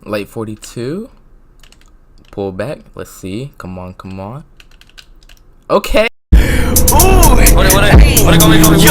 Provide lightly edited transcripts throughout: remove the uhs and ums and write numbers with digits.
Light 42. Pull back. Let's see. Come on, come on. Okay. Ooh, what go, yo,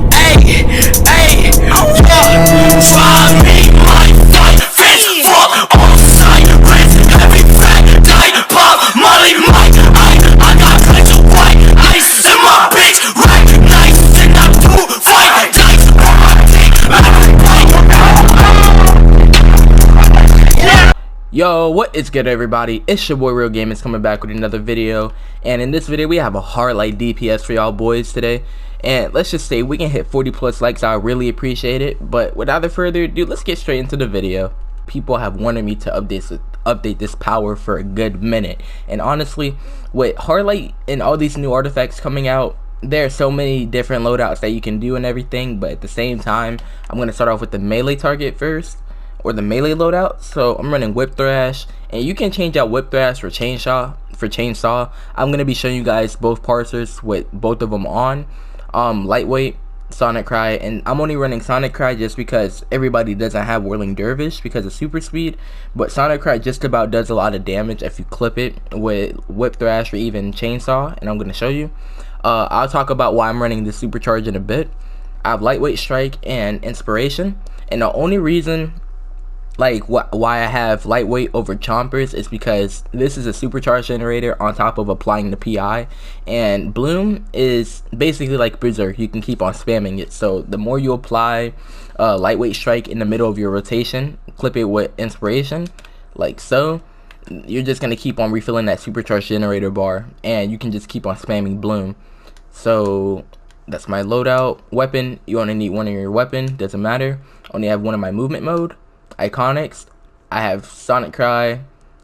hey, yo, try me, my fight, fist, fuck, on side, rent, heavy, fat, die, pop, molly, mic, I got plenty of white, ice in my bitch, right, nice, and I do fight, dice, on my dick, Yo, what is good, everybody? It's your boy Real Gamers coming back with another video, and in this video we have a HARDLIGHT DPS for y'all boys today. And let's just say we can hit 40 plus likes. I really appreciate it. But without further ado, let's get straight into the video. People have wanted me to update this power for a good minute, and honestly, with HARDLIGHT and all these new artifacts coming out, there are so many different loadouts that you can do and everything. But at the same time, I'm gonna start off with the melee target first, or the melee loadout. So I'm running whip thrash, and you can change out whip thrash for chainsaw. I'm gonna be showing you guys both parsers with both of them on. Lightweight, Sonic Cry, and I'm only running Sonic Cry just because everybody doesn't have Whirling Dervish because of super speed, but Sonic Cry just about does a lot of damage if you clip it with whip thrash or even chainsaw, and I'm gonna show you. I'll talk about why I'm running this supercharge in a bit. I have lightweight strike and inspiration, and the only reason why I have lightweight over chompers is because this is a supercharge generator on top of applying the PI, and bloom is basically like berserk. You can keep on spamming it, so the more you apply lightweight strike in the middle of your rotation, clip it with inspiration like so, you're just gonna keep on refilling that supercharge generator bar, and you can just keep on spamming bloom. So that's my loadout. Weapon, you only need one of your weapon, doesn't matter. Only have one of my movement mode. Iconics, I have Sonic Cry,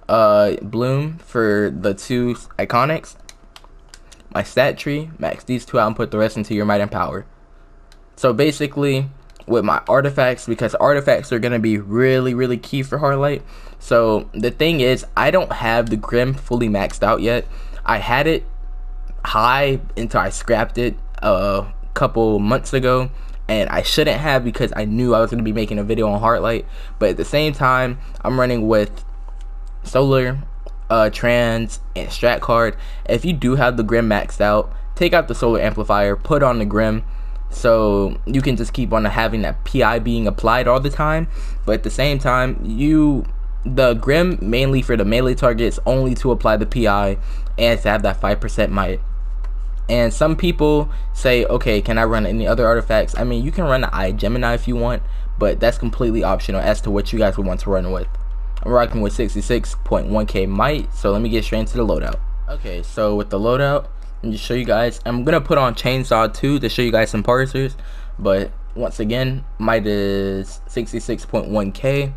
Bloom for the two iconics. My stat tree, max these two out and put the rest into your might and power. So basically, with my artifacts, because artifacts are going to be really key for HARDLIGHT. So the thing is, I don't have the Grim fully maxed out yet. I had it high until I scrapped it a couple months ago, and I shouldn't have, because I knew I was going to be making a video on HARDLIGHT. But at the same time, I'm running with solar, trans, and strat card. If you do have the Grim maxed out, take out the solar amplifier, put on the Grim, so you can just keep on having that PI being applied all the time. But at the same time, the Grim mainly for the melee targets, only to apply the PI and to have that 5% might. And some people say, okay, can I run any other artifacts? I mean, you can run the Eye Gemini if you want, but that's completely optional as to what you guys would want to run with. I'm rocking with 66.1k might, so let me get straight into the loadout. Okay, so with the loadout, let me just show you guys. I'm gonna put on chainsaw too to show you guys some parsers, but once again, might is 66.1k,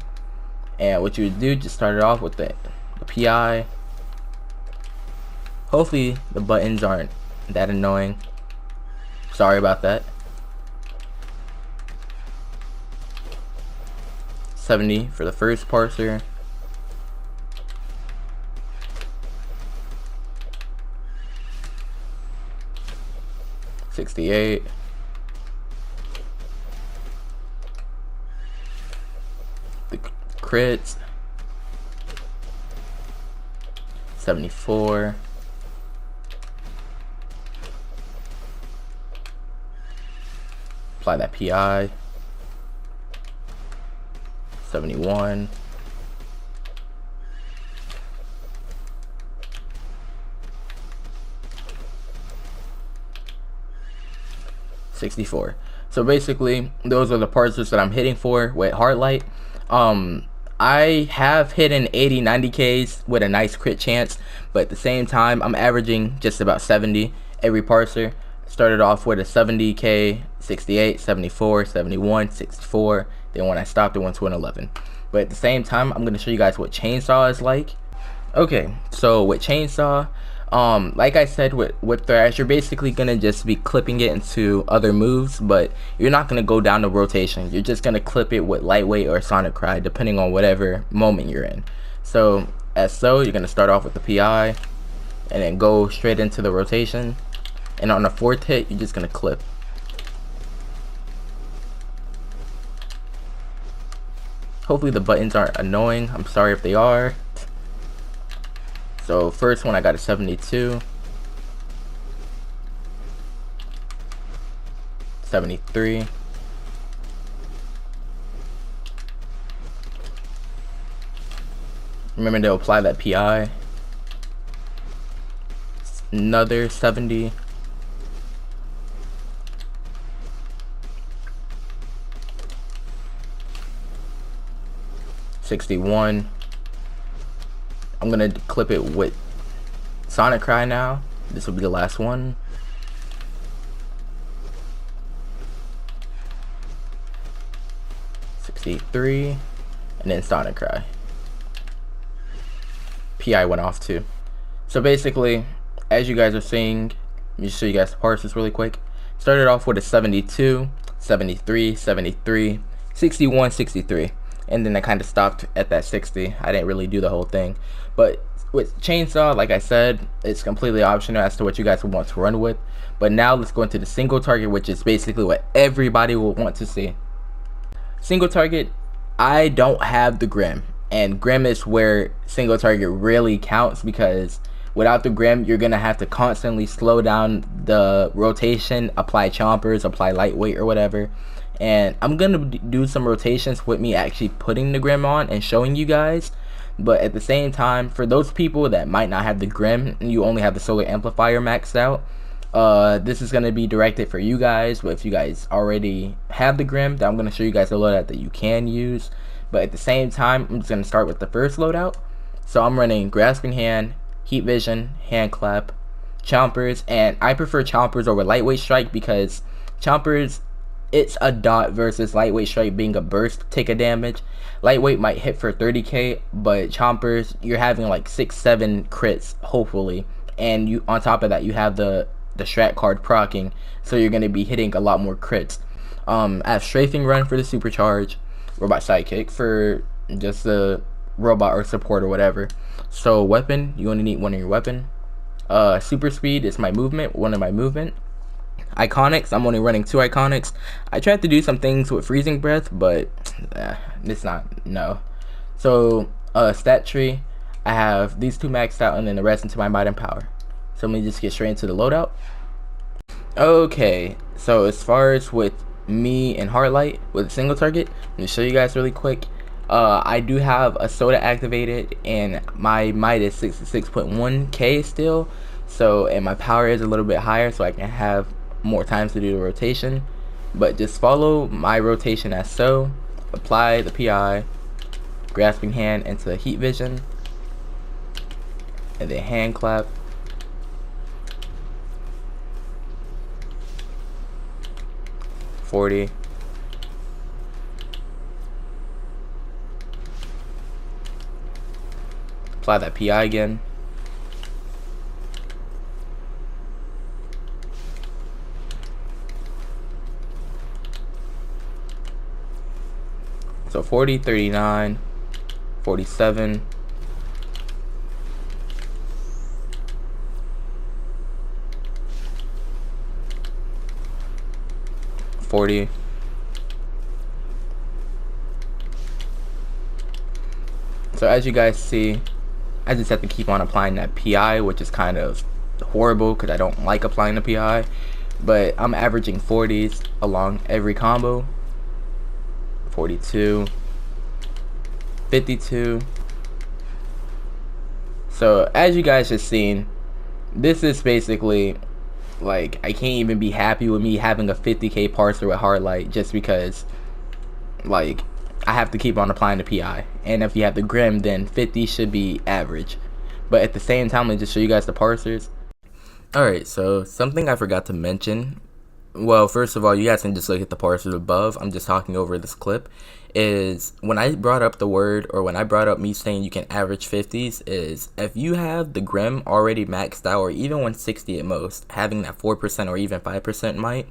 and what you would do, just start it off with the PI. Hopefully the buttons aren't that annoying, sorry about that. 70 for the first parser, $68, the crits, 74, apply that PI, 71, $64. So basically, those are the parsers that I'm hitting for with HARDLIGHT. I have hit an 80-90Ks with a nice crit chance, but at the same time, I'm averaging just about 70 every parser. Started off with a 70k, 68, 74, 71, 64. Then when I stopped, it went to an 11. But at the same time, I'm going to show you guys what chainsaw is like. Okay, so with chainsaw, like I said with whip thrash, you're basically going to just be clipping it into other moves, but you're not going to go down the rotation. You're just going to clip it with lightweight or Sonic Cry, depending on whatever moment you're in. So you're going to start off with the PI, and then go straight into the rotation. And on the fourth hit, you're just gonna clip. Hopefully the buttons aren't annoying. I'm sorry if they are. So first one I got a 72, 73, remember to apply that PI, another 70, 61. I'm gonna clip it with Sonic Cry now. This will be the last one. '63, and then Sonic Cry. PI went off too. So basically, as you guys are seeing, let me show you guys the parts really quick. Started off with a 72, 73, 73, 61, 63. And then I kind of stopped at that 60. I didn't really do the whole thing. But with chainsaw, like I said, it's completely optional as to what you guys would want to run with. But now let's go into the single target, which is basically what everybody will want to see. Single target, I don't have the Grim. And Grim is where single target really counts, because without the Grim, you're going to have to constantly slow down the rotation, apply chompers, apply lightweight or whatever. And I'm going to do some rotations with me actually putting the Grim on and showing you guys. But at the same time, for those people that might not have the Grim and you only have the solar amplifier maxed out, this is going to be directed for you guys. But if you guys already have the Grim, then I'm going to show you guys a loadout that you can use. But at the same time, I'm just going to start with the first loadout. So I'm running Grasping Hand, Heat Vision, Hand Clap, Chompers, and I prefer Chompers over Lightweight Strike because Chompers, it's a dot versus Lightweight Strike being a burst tick of damage. Lightweight might hit for 30k, but Chompers, you're having like 6-7 crits hopefully, and you on top of that you have the strat card proccing, so you're going to be hitting a lot more crits. I have Strafing Run for the supercharge, Robot Sidekick for just the robot or support or whatever. So weapon, you only need one of your weapon. Super Speed is my movement, one of my movement. Iconics, I'm only running 2 Iconics. I tried to do some things with Freezing Breath, but it's not, no. So stat tree, I have these 2 maxed out and then the rest into my might and power. So let me just get straight into the loadout. Okay, so as far as with me and HARDLIGHT with a single target, let me show you guys really quick. I do have a soda activated and my might is 66.1k still, so and my power is a little bit higher, so I can have more times to do the rotation. But just follow my rotation as so. Apply the PI, Grasping Hand into Heat Vision, and then Hand Clap, .40, apply that PI again, so 40, 39, 47, 40, so as you guys see, I just have to keep on applying that PI, which is kind of horrible because I don't like applying the PI, but I'm averaging 40s along every combo. 42, 52. So as you guys just seen, this is basically like I can't even be happy with me having a 50k parser with HARDLIGHT, just because like I have to keep on applying the PI, and if you have the Grim, then 50 should be average. But at the same time, let me just show you guys the parsers. Alright, so something I forgot to mention, well, first of all, you guys can just look at the parsers above, I'm just talking over this clip, is when I brought up the word, or when I brought up me saying you can average 50s, is if you have the Grim already maxed out, or even 160 at most, having that 4% or even 5% might,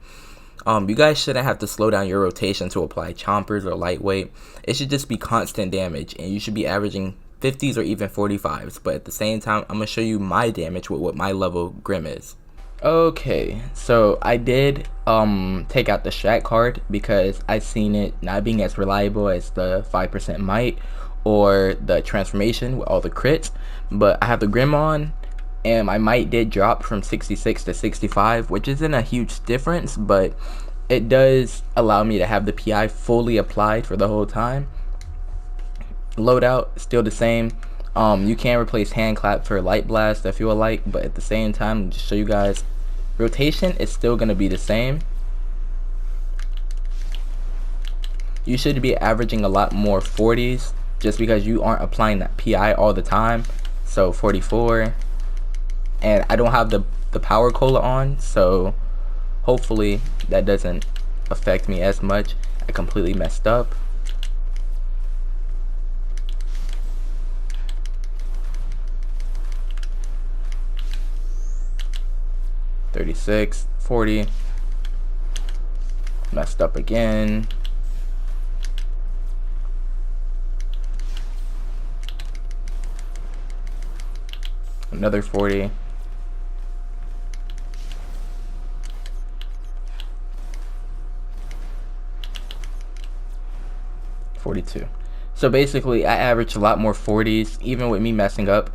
you guys shouldn't have to slow down your rotation to apply chompers or lightweight. It should just be constant damage, and you should be averaging 50s or even 45s. But at the same time, I'm going to show you my damage with what my level Grim is. Okay, so I did take out the strat card because I seen it not being as reliable as the 5% might or the transformation with all the crits, but I have the Grim on, and my might did drop from 66 to 65, which isn't a huge difference, but it does allow me to have the PI fully applied for the whole time. Loadout still the same. You can replace hand clap for light blast if you would like, but at the same time, just show you guys, rotation is still going to be the same. You should be averaging a lot more 40s just because you aren't applying that PI all the time. So 44, and I don't have the power cola on, so hopefully that doesn't affect me as much. I completely messed up. $36, $40, messed up again. Another 40. $42. So basically I averaged a lot more 40s even with me messing up.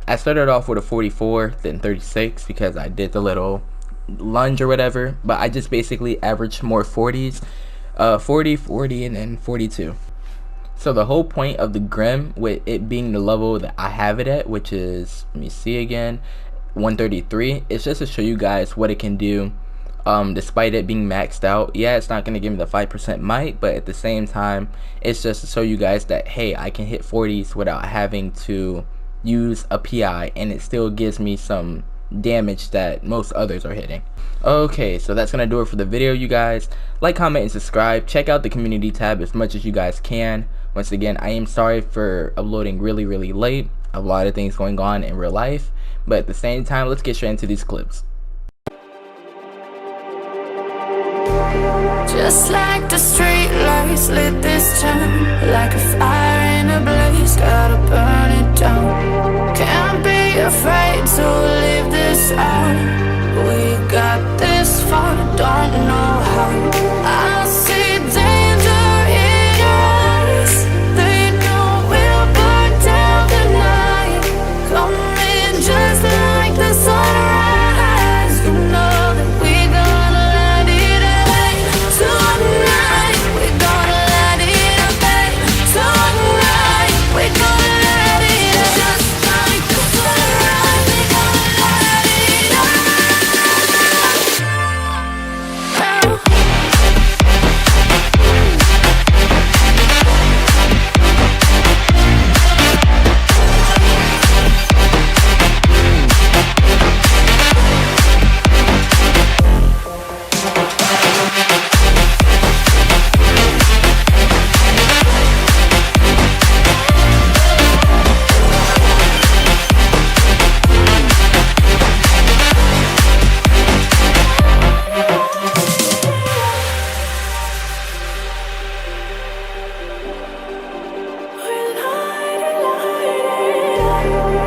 I started off with a 44, then 36 because I did the little lunge or whatever, but I just basically averaged more 40s, 40, 40, and then 42. So the whole point of the Grim, with it being the level that I have it at, which is, let me see again, 133, is just to show you guys what it can do. Despite it being maxed out, yeah, it's not going to give me the 5% might, but at the same time, it's just to show you guys that, hey, I can hit 40s without having to use a PI, and it still gives me some damage that most others are hitting. Okay, so that's gonna do it for the video, you guys. Like, comment, and subscribe. Check out the community tab as much as you guys can. Once again, I am sorry for uploading really late. A lot of things going on in real life, but at the same time, let's get straight into these clips. Just like the street lights lit this town, like a fire in a blaze, gotta burn it down. Can't be afraid to leave this out. We got this far, don't know how. I see danger in your eyes. They know we'll burn down the night. Coming just like the sunrise. You know that we gonna let it away. Tonight we gonna let it away. Tonight we gonna let it away. Just like the sunrise, we gonna let it away.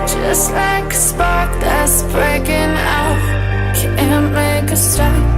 Just like a spark that's breaking out, can't make a stop.